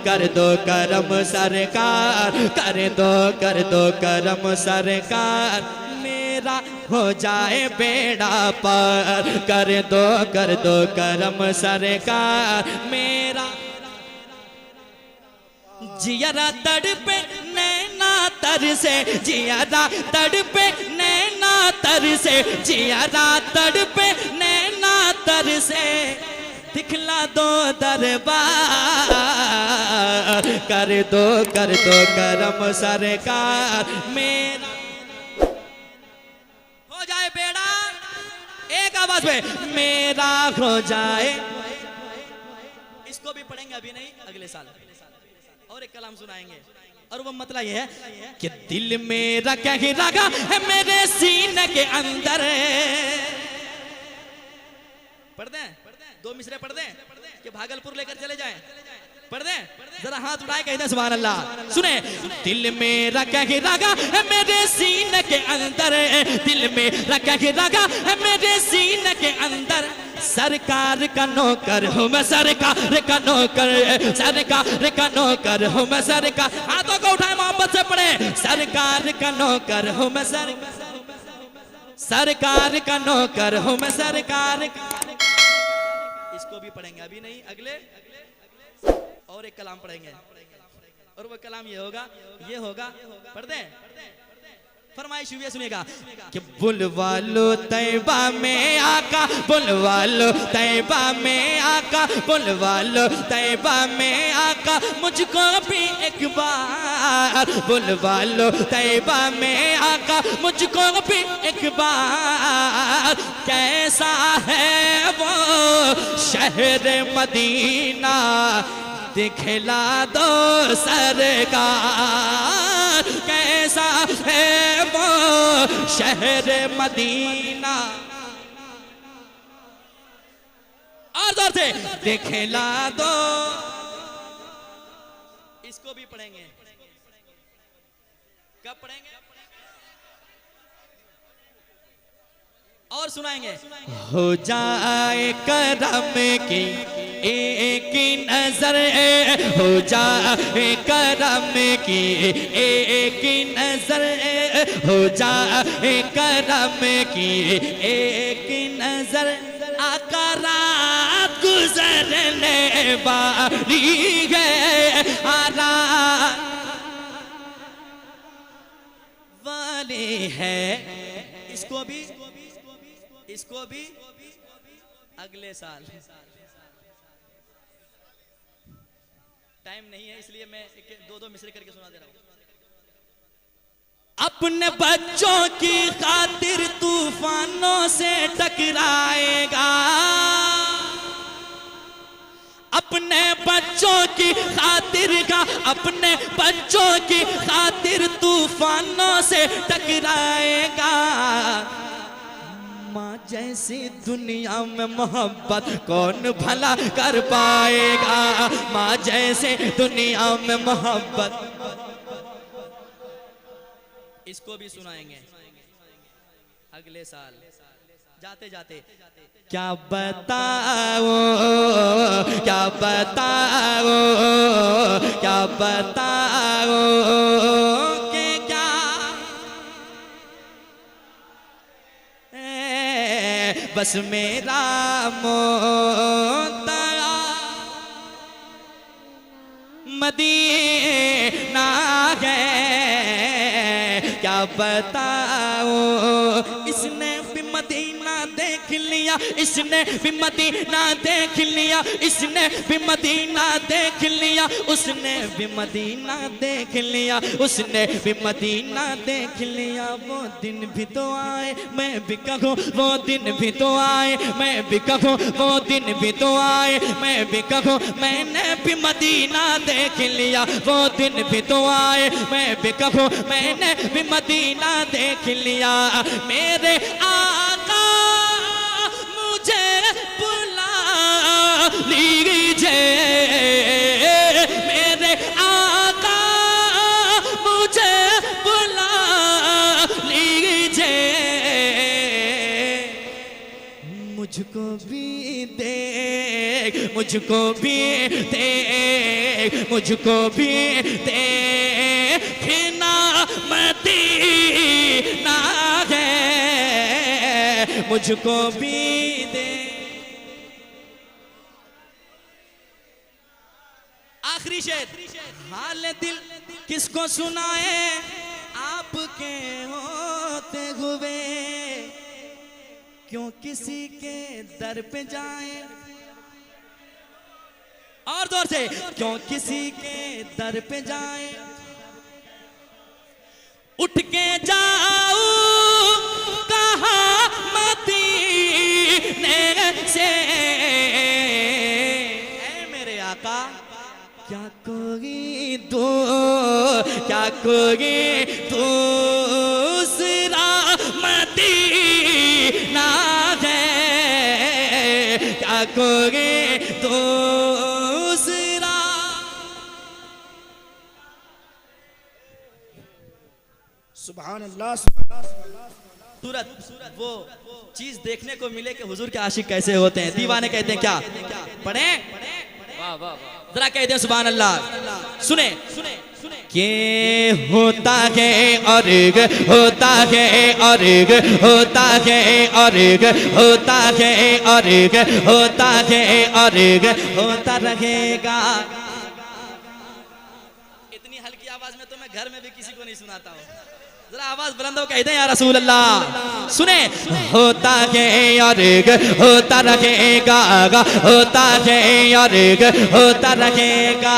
कर दो करम सरकार, कर दो करम सरकार, मेरा हो जाए बेड़ा पार। कर दो करम सरकार, मेरा जियारा तड़पे नैना तर से, जियारा तड़पे नैना तर से, जियारा तड़पे नैना तर से, दिखला दो दरबार। कर दो करम सरकार, मेरा हो जाए बेड़ा, एक आवाज में, मेरा हो जाए। इसको भी पढ़ेंगे, अभी नहीं अगले साल, और एक कलाम सुनाएंगे। और वो मतलब ये है कि दिल मेरा कह रहा है मेरे सीने के अंदर। पढ़ दें, दो मिसरे पढ़ दें कि भागलपुर लेकर चले जाएं। पढ़ दें, जरा हाथ उठाए कह दें सुभान अल्लाह। सुने, दिल मेरा कह रहा है मेरे सीने के अंदर, दिल मेरा कह रहा है मेरे सीने के अंदर, सरकार का नौकर हूँ मैं, सरकार का नौकर, सरकार का नौकर हूँ मैं, सरकार। हाथों को उठाए मोहब्बत से पढ़े, सरकार का नौकर हूँ मैं, सरकार का नौकर हूँ मैं, सरकार। इसको भी पढ़ेंगे, अभी नहीं अगले, और एक कलाम पढ़ेंगे। और वो कलाम ये होगा, पढ़ दें, फरमाइश हुई है, सुनेगा कि बुलवा लो तैबा में आका, बुलवा लो तैबा में आका, बुलवा लो तैबा में आका, मुझको भी एक बार, बुलवा लो तैबा में आका, मुझको भी एक बार। कैसा है वो शहर मदीना, दिखला दो सरकार। कैसा है वो शहर मदीना, और जोर से, दिखला दो। इसको भी पढ़ेंगे, कब पढ़ेंगे? और सुनाएंगे। हो जाए करम की एक नजर, हो जाए करम की एक नजर, हो जाए करम की एक नजर, आका रात गुजरने वाली है, रात वाली है। इसको भी अगले साल, टाइम नहीं है इसलिए मैं दो मिसरे करके सुना दे रहा हूं। अपने बच्चों की खातिर तूफानों से टकराएगा, अपने बच्चों की खातिर का, अपने बच्चों की खातिर तूफानों से टकराएगा। माँ जैसी दुनिया में मोहब्बत कौन भला कर पाएगा, माँ जैसे दुनिया में मोहब्बत। इसको भी सुनाएंगे अगले साल। जाते जाते क्या बताओ, क्या बताओ, क्या बताओ कि क्या बस मेरा मोता मदीना है। क्या बताओ, इसने भी मदीना देख लिया, इसने भी मदीना देख लिया, इसने भी मदीना देख लिया, उसने भी मदीना देख लिया, उसने भी मदीना देख लिया। वो दिन भी तो आए मैं भी कहूँ, वो दिन भी तो आए मैं भी कहूँ, वो दिन भी तो आए मैं भी कहूँ, मैंने भी मदीना देख लिया। वो दिन भी तो आए मैं भी कहूँ, मैंने भी मदीना देख लिया। मेरे आका मुझे बुला लीजिए, मेरे आका मुझे बुला लीजिए, मुझको भी देख, मुझको भी देख मुझको भी देखना मदीना है, मुझको भी दे। आखिरी शेर, हाल दिल किसको सुनाए आपके होते हुए, क्यों किसी के दर पे जाए, और जोर से, क्यों किसी के दर पे जाए, उठ के जाऊं कहाँ मदीने से, ऐ मेरे आका क्या कोई दूसरा मदीना है, क्या कोई दूसरा। सुभान अल्लाह। सूरत वो चीज देखने को मिले कि हुजूर के आशिक कैसे होते हैं। दीवाने कहते हैं क्या, पढ़े जरा कहते हैं सुभान अल्लाह। सुने के होता है अर्ग, होता है अर्ग, होता है अर्ग, होता है अर्ग, होता है अर्ग, होता रहेगा। इतनी हल्की आवाज में तो मैं घर में भी किसी को नहीं सुनाता हूँ। जरा आवाज बुलंद हो कहते हैं या रसूल अल्लाह। सुने, होता है अर्ग, होता रहेगा, होता है अर्ग, होता रहेगा।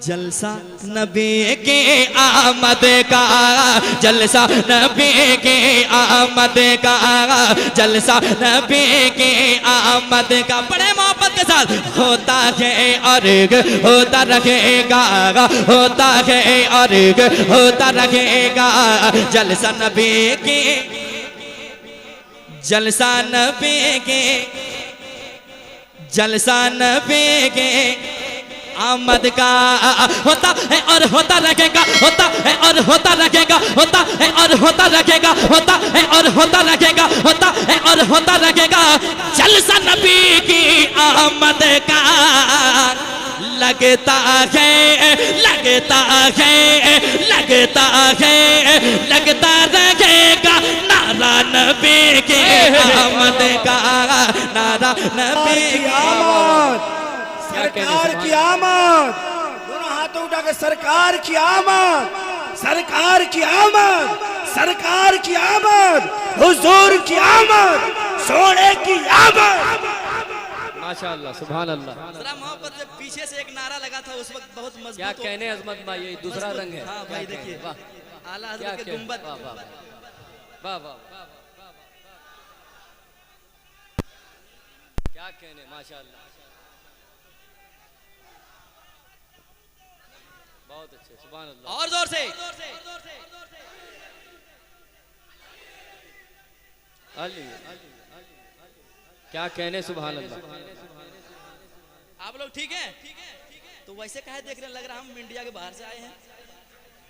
जलसा नबी के आमद का, जलसा नबी के आमद का, जलसा नबी के आमद का। बड़े मोहब्बत के साथ होता है अर्ग, होता रहेगा, होता है अर्ग, होता रहेगा। जलसा नबी के, जलसा नबी के, जलसा नबी के आमद का होता है और होता रहेगा, होता है और होता रहेगा, होता है और होता रहेगा, होता है और होता रहेगा, होता है और होता रहेगा। जलसा नबी की आमद का लगता है, लगता है, लगता है, लगता रहेगा नारा नबी के आमद का, नारा नबी की आमद। सरकार की आमद, दोनों हाथों उठा के सरकार की आमद, सरकार की आमद, सरकार की आमद, हुजूर की आमद, सोने की आमद। माशाअल्लाह, सुभान अल्लाह। जरा मोहब्बत से पीछे से एक नारा लगा था उस वक्त, बहुत मजबूत। क्या कहने अजमत भाई, ये दूसरा रंग है। हाँ भाई देखिए, आला हज़रत के गुंबद। वाह वाह वाह वाह, क्या कहने, माशाअल्लाह, बहुत अच्छे, सुभान अल्लाह। और जोर से, अली क्या कहने, सुभान अल्लाह। आप लोग ठीक है? तो वैसे कहे देख रहे, लग रहा हम इंडिया के बाहर से आए हैं।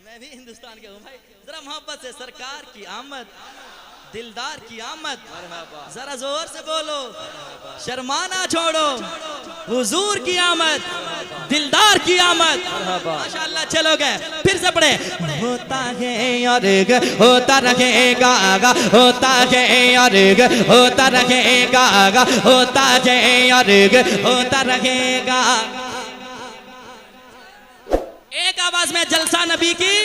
मैं भी हिंदुस्तान के हूँ भाई। जरा मोहब्बत से, सरकार की आमद, दिलदार की आमद, जरा जोर से बोलो, शर्माना छोड़ो। हुजूर की आमद, दिलदार की आमद, माशाअल्लाह। चलो गए, फिर से पढ़े। होता है अर्ग, होता रहेगा, होता है अर्ग, होता रहेगा, होता है अर्ग, होता रहेगा। एक आवाज में जलसा नबी की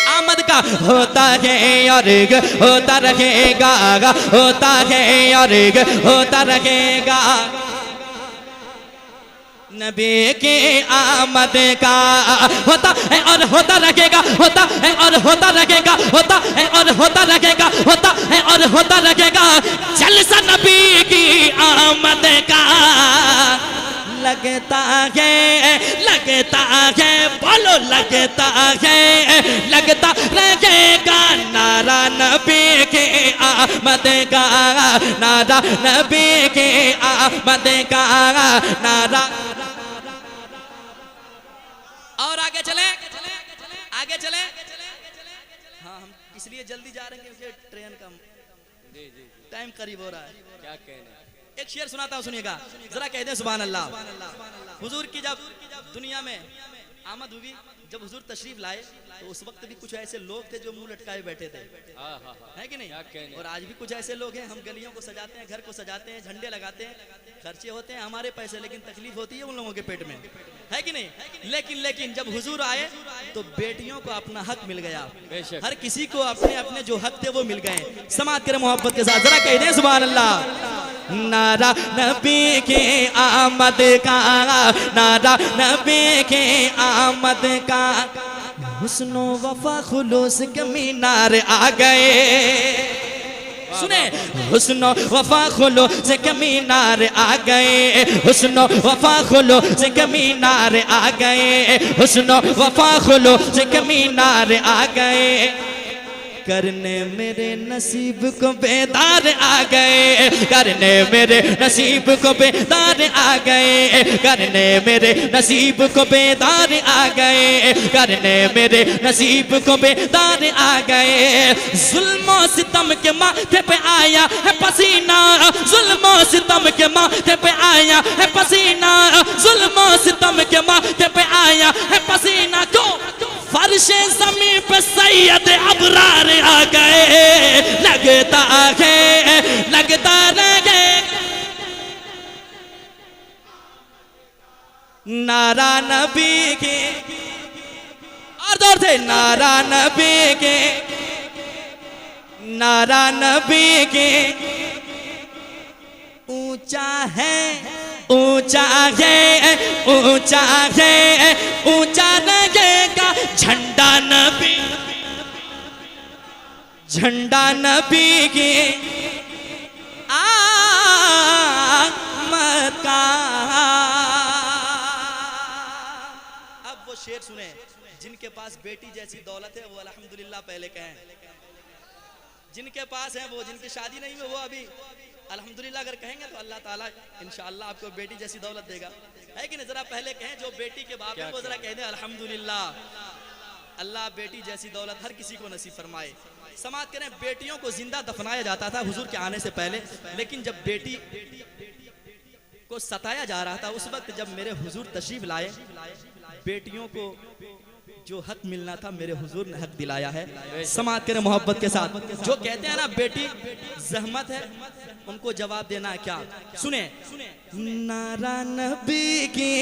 आमद का होता है अर्ग, होता रहेगा, होता है अर्ग, होता रहेगा। नबी की आमद का होता है और होता रहेगा, होता है और होता रहेगा, होता है और होता रहेगा, होता है और होता रहेगा। जलसा नबी की आमद का लगता है, लगता है, बोलो लगता है, लगता रहेगा नारा नबी के आमद का, नारा नबी के आमद का, नारा। और आगे चले, आगे चले। हाँ, हम इसलिए जल्दी जा रहे हैं क्योंकि ट्रेन का टाइम करीब हो रहा है। क्या कहने, एक शेर सुनाता हूं, सुनिएगा जरा, कह दे सुभान अल्लाह। हुजूर की जब दुनिया में आमद हुई, जब हुजूर तशरीफ लाए तो उस वक्त भी कुछ ऐसे लोग थे जो मुंह लटकाए बैठे थे, है कि नहीं? और आज भी कुछ ऐसे लोग हैं, हम गलियों को सजाते हैं, घर को सजाते हैं, झंडे लगाते हैं, खर्चे होते हैं हमारे पैसे, लेकिन तकलीफ होती है उन लोगों के पेट में, है कि नहीं? लेकिन जब हुजूर आए तो बेटियों को अपना हक मिल गया, हर किसी को अपने अपने जो हक थे वो मिल गए। समात करें मोहब्बत के साथ, जरा कह दें सुभान अल्लाह। नारा नबी के आमद का, नारा नबी के आमद का, हुस्नो वफा खुलूस के मीनार आ गए। सुने, हुस्नो वफा खुलूस के मीनार आ गए, हुस्नो वफा खुलूस के मीनार आ गए, हुस्नो वफा खुलूस के मीनार आ गए। करने मेरे नसीब को बेदार आ गए, करने मेरे नसीब को बेदार आ गए, करने मेरे नसीब को बेदार आ गए, करने मेरे नसीब को बेदार आ गए। जुल्मों सितम के माथे पे आया है पसीना, जुल्मों सितम के माथे पे आया है पसीना, जुल्मों सितम के माथे पे आया है पसीना। क्यों? फर्शे ज़मीं पे सैयद अबरार आ गए, लगता है लगता रहे। नारा नबी के, और दौर से नारा नबी के, नारा नबी के। ऊंचा है, ऊंचा है, ऊंचा है, ऊंचा रहेगा झंडा नबी, झंडा नबी की आमद का। अब वो शेर सुने, जिनके पास बेटी जैसी दौलत है वो अल्हम्दुलिल्लाह पहले कहें, जिनके पास है वो, जिनकी शादी नहीं हुई वो अभी अल्हम्दुलिल्लाह अगर कहेंगे तो अल्लाह ताला इंशाअल्लाह आपको बेटी जैसी दौलत देगा, है कि नहीं? जरा पहले कहें, जो बेटी के बाप है वो जरा कह दे अल्हम्दुलिल्लाह, अल्लाह बेटी जैसी दौलत हर किसी को नसीब फरमाए। समाप्त करें, बेटियों को जिंदा दफनाया जाता था हुजूर के आने से पहले, लेकिन जब बेटी को सताया जा रहा था उस वक्त जब मेरे हुजूर तशरीफ लाए, बेटियों को जो हक मिलना था मेरे हुजूर ने हक दिलाया है। समात करें मोहब्बत के साथ। जो कहते हैं ना बेटी जहमत है, उनको जवाब देना है क्या? सुने, नारा नबी की,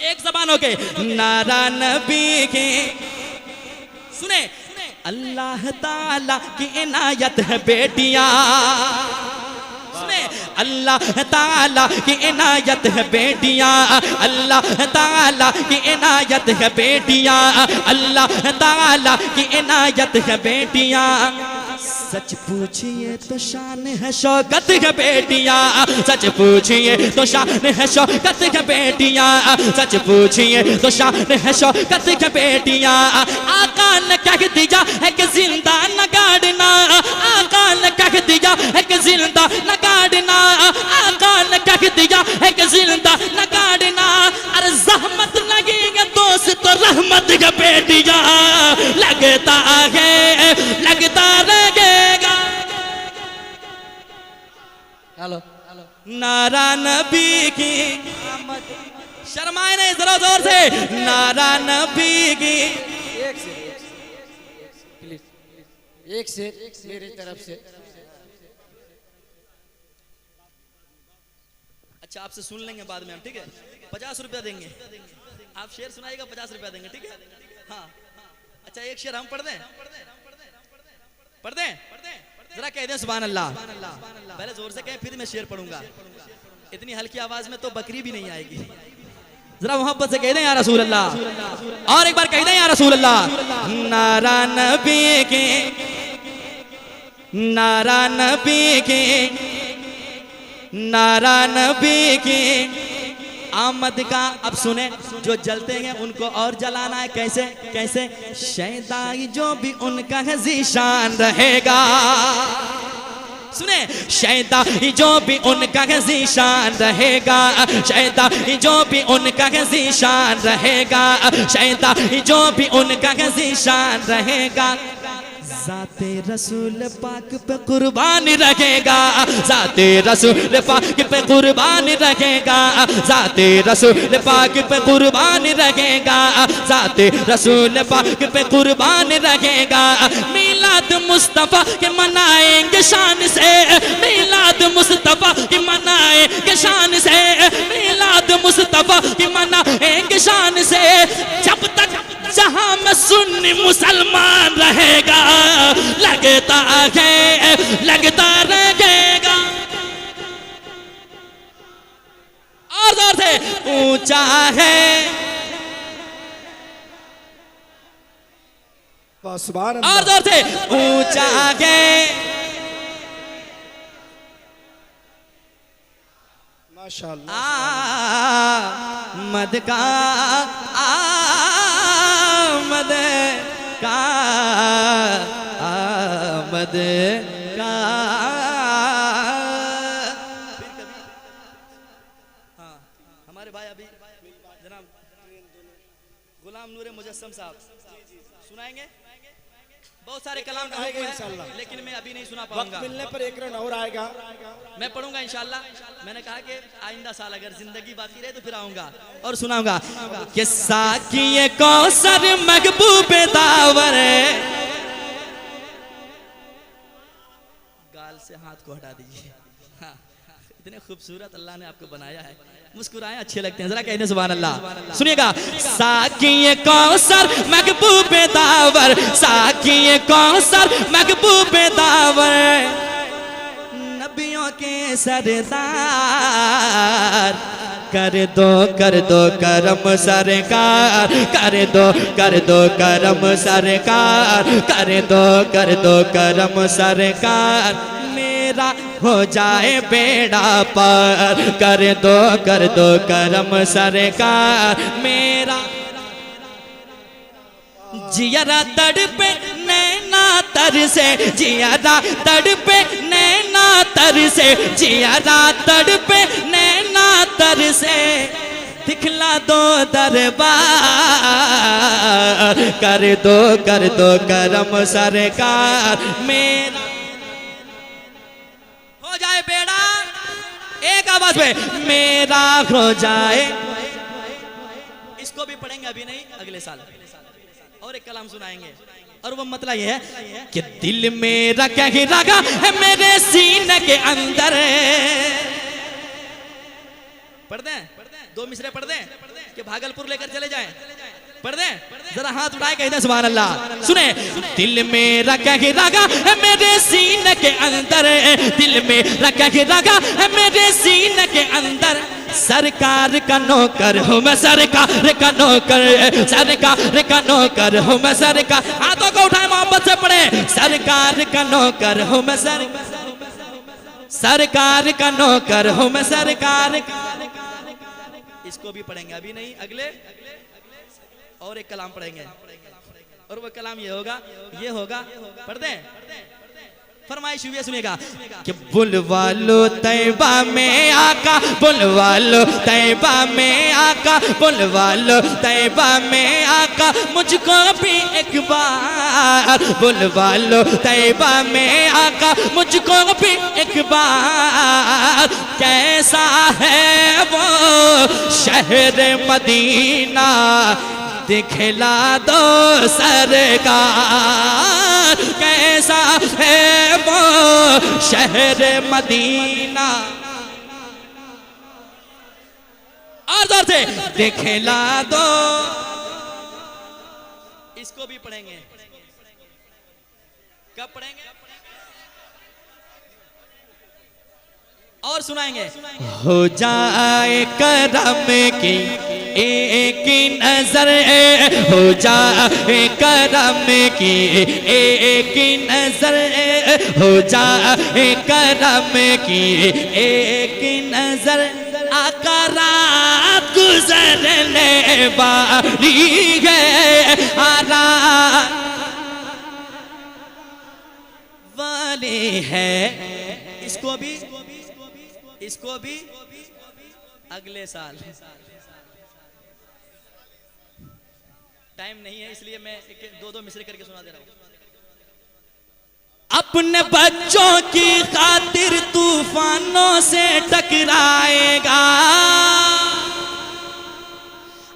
एक जबान हो के, नारा नबी की। सुने, अल्लाह ताला की इनायत है बेटियां, सुने, अल्लाह ताला की इनायत है बेटियां, अल्लाह ताला की इनायत है बेटियां, अल्लाह ताला की इनायत है बेटियां। सच पूछिए तो शान है शौकत है बेटियां, सच पूछिए तो शान है शौकत है बेटियां, सच पूछिए तो शान है शौकत है बेटियां। आका ने कह दिया है कि जिंदा न गाड़ना, आका ने कह दिया है कि जिंदा न गाड़ना, आका ने कह दिया है कि जिंदा न गाड़ना। अरे जहमत लगेगा दोस्त तो रहमत का बेटियां, लगता है लगता रहेगा। हेलो, नारा नबी की, शर्माए नहीं, जरा जोर से, नारा नबी की। एक से मेरी तरफ से। अच्छा, आपसे सुन लेंगे बाद में हम, ठीक है? 50 रुपया देंगे, आप शेर सुनाइएगा, 50 रुपया देंगे, ठीक है? हाँ, अच्छा एक शेर हम पढ़ दें, पढ़ दें, जरा कह दें सुभान अल्लाह। पहले जोर से कहें, फिर मैं शेर पढ़ूंगा। इतनी हल्की आवाज में तो बकरी भी नहीं आएगी। जरा मोहब्बत से कह दें या रसूल अल्लाह, और एक बार कह दें या रसूल अल्लाह। नारा नबी के, नारा नबी के, नारा नबी के आमद का। अब सुने, जो जलते हैं उनको और जलाना है। कैसे कैसे? शैदाई जो भी उनका है ज़ीशान रहेगा। सुने, शैदाई जो भी उनका है ज़ीशान रहेगा, शैदाई जो भी उनका है ज़ीशान रहेगा, शैदाई जो भी उनका है ज़ीशान रहेगा। जाते रसूल पाक पे कुर्बान रहेगा, जाते रसूल पाक पे कुर्बान रहेगा, जाते रसूल पाक पे कुर्बान रहेगा, जाते रसूल पाक पे कुर्बान रहेगा। मिलाद मुस्तफा के मनाएंगे शान से, मिलाद मुस्तफा की मनाएंगे शान से, मिलाद मुस्तफा की मनाएंगे शान से। जब तक जहां में सुन्नी मुसलमान रहेगा, लगता रहेगा। और जोर से ऊंचा है, सुभान और जोर से ऊंचा है। माशाअल्लाह। आमद का आमद का आमद का। हाँ, हमारे भाई अभी जनाब गुलाम नूर मुजस्सम साहब सुनाएंगे। बहुत सारे कलाम आएगा इंशाल्लाह, लेकिन मैं अभी नहीं सुना वक्त पाऊंगा। मिलने पर एक रन और आएगा। मैं पढ़ूंगा इंशाल्लाह। मैंने कहा कि आइंदा साल अगर जिंदगी बाकी रहे तो फिर आऊंगा और सुनाऊंगा। कि साकिए कौसर महबूब दावर, गाल से हाथ को हटा दीजिए। हाँ, इतने खूबसूरत अल्लाह ने आपको बनाया है, मुस्कुराए अच्छे लगते हैं, जरा कहने सुभान अल्लाह। सुनिएगा। साकिए कौसर महबूब दावर, साकिए कौसर महबूब दावर, नबियों के सरदार, कर दो करम सरकार, कर दो करम सरकार, कर दो करम सरकार। मेरा हो जाए बेड़ा पार, कर दो करम सरकार। मेरा जियरा तड़पे नैना तर से, जियरा तड़पे नैना तर से, जियरा तड़पे नैना तर से। दिखला दो दरबार, कर दो करम सरकार। मेरा हो जाए बेड़ा, एक आवाज में, मेरा हो जाए। इसको भी पढ़ेंगे, अभी नहीं अगले साल। और एक कलाम सुनाएंगे, और वो मतलब ये है कि दिल मेरा क्या ही रगा है मेरे सीने के अंदर। पढ़ दें, दो मिसरे पढ़ दें कि भागलपुर लेकर चले जाएं। पढ़ दें, जरा हाथ उठाए कह दें सुभान अल्लाह। सुने। दिल मेरा क्या ही रगा है मेरे सीने के अंदर, दिल मेरा क्या ही रगा है मेरे सीने के अंदर। सरकार का नौकर हूँ मैं, सरकार का नौकर, सरकार का नौकर हूँ मैं, सरकार। हाथों को उठाए मोहब्बत से पढ़े। सरकार का नौकर हूँ मैं, सरकार का नौकर हूँ मैं, सरकार। इसको भी पढ़ेंगे, अभी नहीं अगले। और एक कलाम पढ़ेंगे, और वो कलाम ये होगा, पढ़ दें। फरमाइश हुई है, सुनिएगा। कि बुलवा लो तैबा में आका, बुलवा लो तैबा में आका, बुलवा लो तैबा में आका, मुझको भी एक बार। बुलवा लो तैबा में आका, मुझको भी एक बार। कैसा है वो शहर मदीना, दिखला दो सरकार। कैसा है वो शहर मदीना, और जोर से दिखला दो। इसको भी पढ़ेंगे, कब पढ़ेंगे? और सुनाएंगे। हो जाए करम की एक नजर, हो जाए करम की एक नजर, हो जाए करम की एक नजर। आका रात गुजरने वाली है, आरा वाली है। इसको भी अगले साल। टाइम नहीं है, इसलिए मैं दो मिसरे करके सुना दे रहा हूँ। अपने बच्चों की खातिर तूफानों से टकराएगा,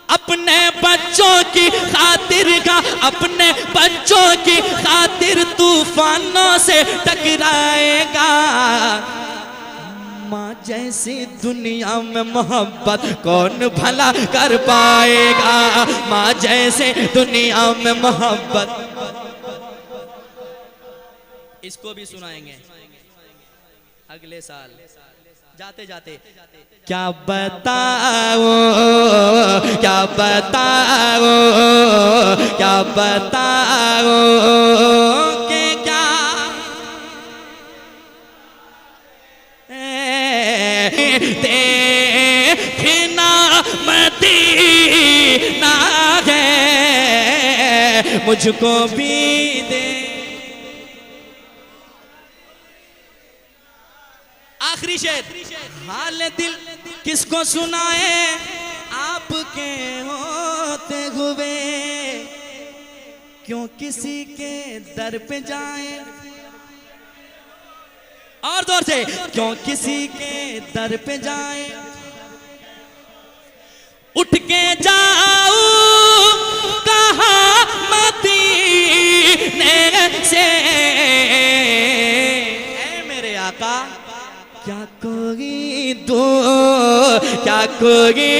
अपने बच्चों की खातिर का, अपने बच्चों की खातिर तूफानों से टकराएगा। माँ जैसी दुनिया में मोहब्बत कौन भला कर पाएगा, माँ जैसे दुनिया में मोहब्बत। इसको भी सुनाएंगे अगले साल जाते जाते। क्या बताओ, क्या बताओ, क्या बताओ कि क्या देखना मदीना है, मुझको भी दे। आखिरी शेर, हाल दिल किसको सुनाए आपके होते हुए, क्यों किसी के दर पे जाए। और जोर से, क्यों किसी के दर पे जाए। उठ के जाऊं कहाँ मदीने से, ऐ मेरे आका क्या कोई दो, क्या कोई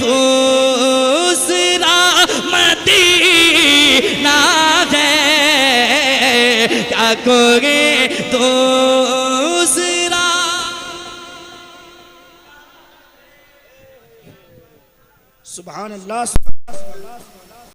दूसरा मदीना है, क्या कोई दूसरा। सुभान अल्लाह।